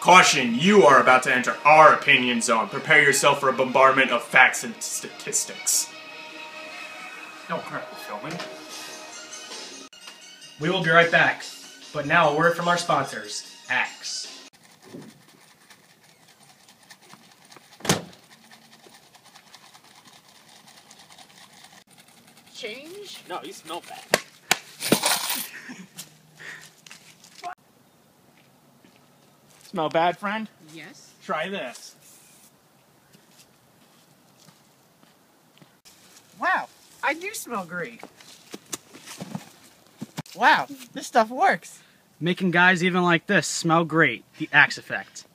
Caution, you are about to enter our opinion zone. Prepare yourself for a bombardment of facts and statistics. No crap, we're filming. We will be right back, but now a word from our sponsors, Axe. Change? No, you smell bad. Smell bad, friend? Yes. Try this. Wow, I do smell great. Wow, this stuff works. Making guys even like this smell great. The Axe effect.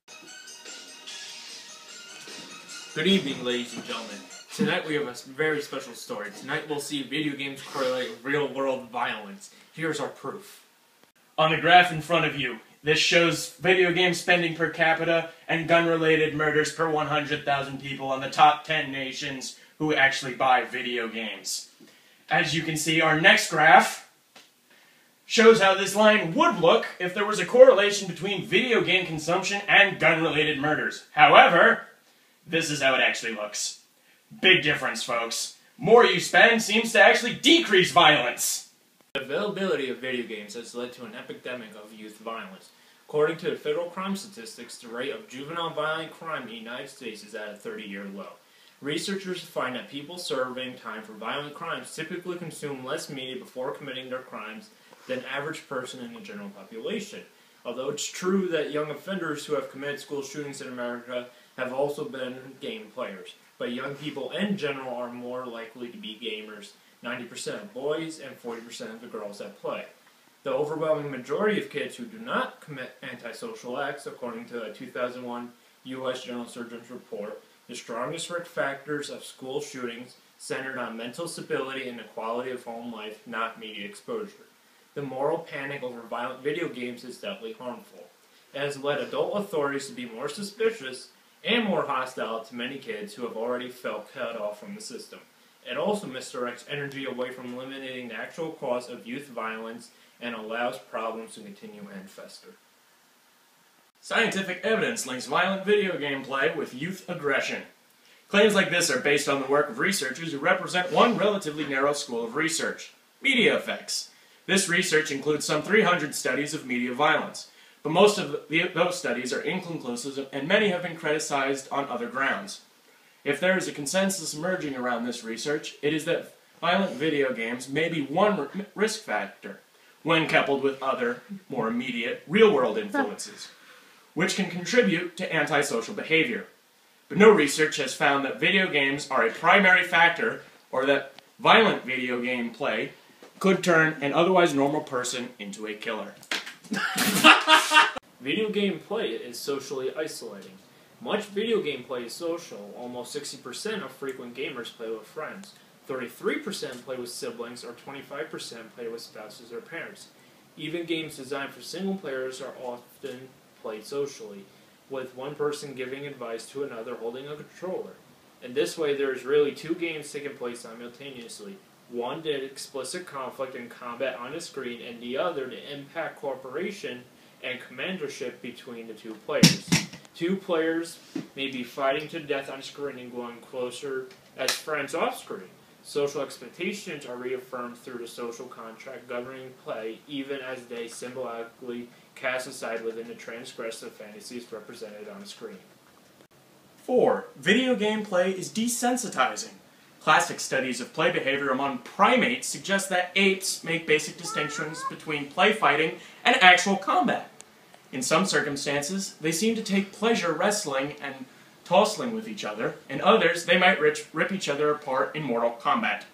Good evening, ladies and gentlemen. Tonight we have a very special story. Tonight we'll see video games correlate with real-world violence. Here's our proof. On the graph in front of you, this shows video game spending per capita and gun-related murders per 100,000 people on the top 10 nations who actually buy video games. As you can see, our next graph shows how this line would look if there was a correlation between video game consumption and gun-related murders. However, this is how it actually looks. Big difference, folks. More you spend seems to actually decrease violence. The availability of video games has led to an epidemic of youth violence. According to the federal crime statistics, the rate of juvenile violent crime in the United States is at a 30-year low. Researchers find that people serving time for violent crimes typically consume less media before committing their crimes than the average person in the general population. Although it's true that young offenders who have committed school shootings in America have also been game players, but young people in general are more likely to be gamers, 90% of boys and 40% of the girls that play. The overwhelming majority of kids who do not commit antisocial acts, according to a 2001 U.S. General Surgeon's report, the strongest risk factors of school shootings centered on mental stability and the quality of home life, not media exposure. The moral panic over violent video games is definitely harmful. It has led adult authorities to be more suspicious and more hostile to many kids who have already felt cut off from the system. It also misdirects energy away from eliminating the actual cause of youth violence and allows problems to continue and fester. Scientific evidence links violent video game play with youth aggression. Claims like this are based on the work of researchers who represent one relatively narrow school of research, media effects. This research includes some 300 studies of media violence, but most of those studies are inconclusive and many have been criticized on other grounds. If there is a consensus emerging around this research, it is that violent video games may be one risk factor when coupled with other, more immediate, real-world influences, which can contribute to antisocial behavior. But no research has found that video games are a primary factor or that violent video game play could turn an otherwise normal person into a killer. Video game play is socially isolating. Much video game play is social. Almost 60% of frequent gamers play with friends. 33% play with siblings, or 25% play with spouses or parents. Even games designed for single players are often played socially, with one person giving advice to another holding a controller. In this way, there is really two games taking place simultaneously. One did explicit conflict and combat on the screen, and the other to impact cooperation and commandership between the two players. Two players may be fighting to death on screen and growing closer as friends off screen. Social expectations are reaffirmed through the social contract governing play, even as they symbolically cast aside within the transgressive fantasies represented on the screen. 4. Video game play is desensitizing. Classic studies of play behavior among primates suggest that apes make basic distinctions between play fighting and actual combat. In some circumstances, they seem to take pleasure wrestling and tossing with each other. In others, they might rip each other apart in mortal combat.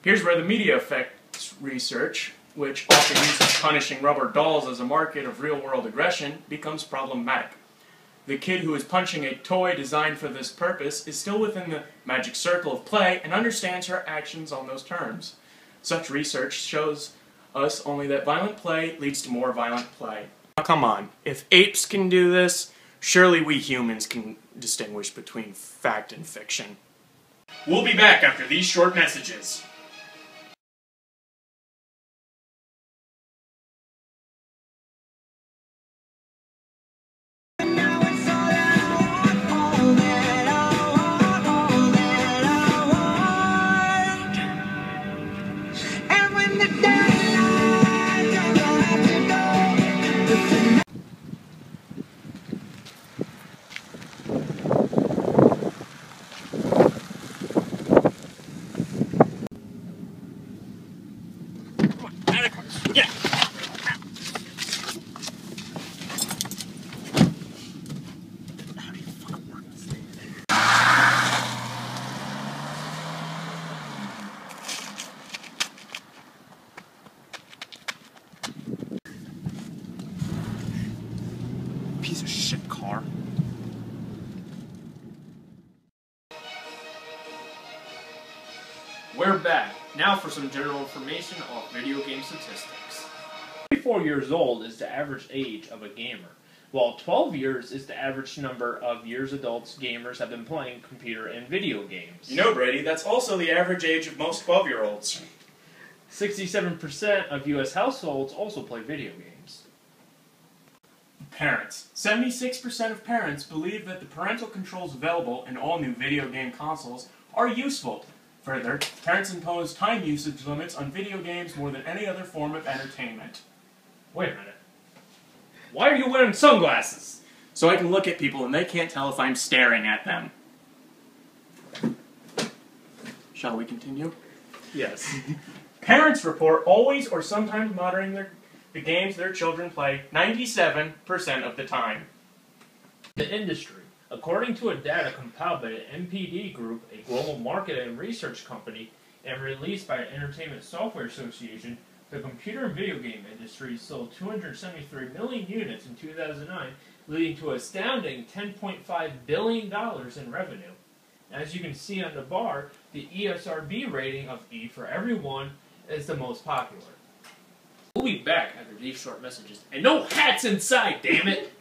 Here's where the media effects research, which often uses punishing rubber dolls as a market of real-world aggression, becomes problematic. The kid who is punching a toy designed for this purpose is still within the magic circle of play and understands her actions on those terms. Such research shows us only that violent play leads to more violent play. Now come on, if apes can do this, surely we humans can distinguish between fact and fiction. We'll be back after these short messages. Piece of shit car. We're back. Now for some general information on video game statistics. 34 years old is the average age of a gamer, while 12 years is the average number of years adults gamers have been playing computer and video games. You know, Brady, that's also the average age of most 12-year-olds. 67% of U.S. households also play video games. Parents. 76% of parents believe that the parental controls available in all new video game consoles are useful. Further, parents impose time usage limits on video games more than any other form of entertainment. Wait a minute. Why are you wearing sunglasses? So I can look at people and they can't tell if I'm staring at them. Shall we continue? Yes. Parents report always or sometimes monitoring the games their children play 97% of the time. The industry. According to a data compiled by the MPD Group, a global market and research company, and released by the Entertainment Software Association, the computer and video game industry sold 273 million units in 2009, leading to an astounding $10.5 billion in revenue. As you can see on the bar, the ESRB rating of E for everyone is the most popular. We'll be back after these short messages. And no hats inside, damn it!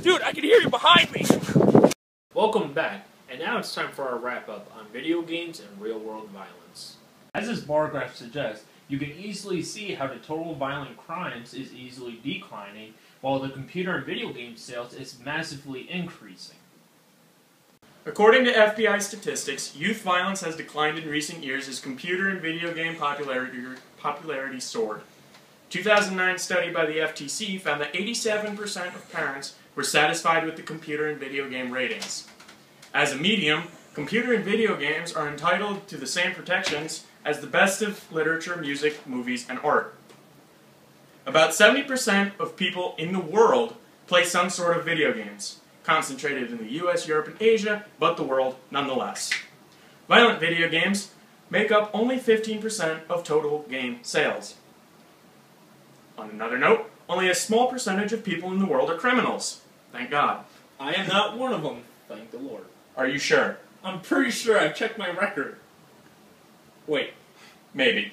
Dude, I can hear you behind me! Welcome back, and now it's time for our wrap-up on video games and real-world violence. As this bar graph suggests, you can easily see how the total violent crimes is easily declining, while the computer and video game sales is massively increasing. According to FBI statistics, youth violence has declined in recent years as computer and video game popularity soared. A 2009 study by the FTC found that 87% of parents were satisfied with the computer and video game ratings. As a medium, computer and video games are entitled to the same protections as the best of literature, music, movies, and art. About 70% of people in the world play some sort of video games, concentrated in the US, Europe, and Asia, but the world nonetheless. Violent video games make up only 15% of total game sales. On another note, only a small percentage of people in the world are criminals. Thank God. I am not one of them, thank the Lord. Are you sure? I'm pretty sure I've checked my record. Wait. Maybe.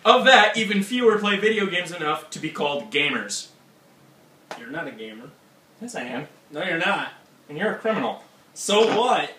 Of that, even fewer play video games enough to be called gamers. You're not a gamer. Yes, I am. No, you're not. And you're a criminal. So what?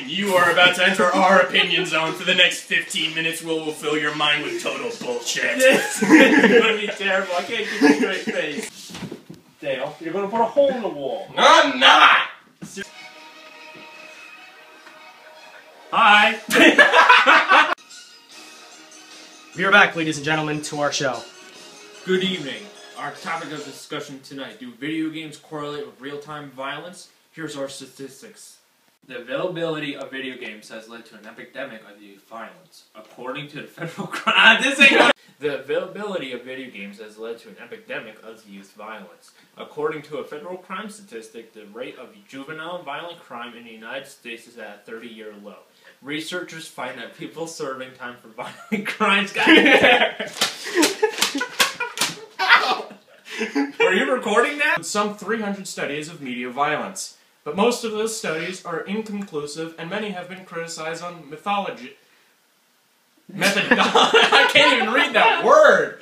You are about to enter our opinion zone. For the next 15 minutes, we'll fill your mind with total bullshit. This is going to be terrible. I can't keep a straight face. Dale, you're going to put a hole in the wall. I'm not! Hi! We are back, ladies and gentlemen, to our show. Good evening. Our topic of discussion tonight: do video games correlate with real-time violence? Here's our statistics. The availability of video games has led to an epidemic of youth violence. According to the federal crime, The availability of video games has led to an epidemic of youth violence. According to a federal crime statistic, the rate of juvenile violent crime in the United States is at a 30-year low. Researchers find that people serving time for violent crimes got Ow! Were you recording that? Some 300 studies of media violence, but most of those studies are inconclusive and many have been criticized on methodology. I can't even read that word!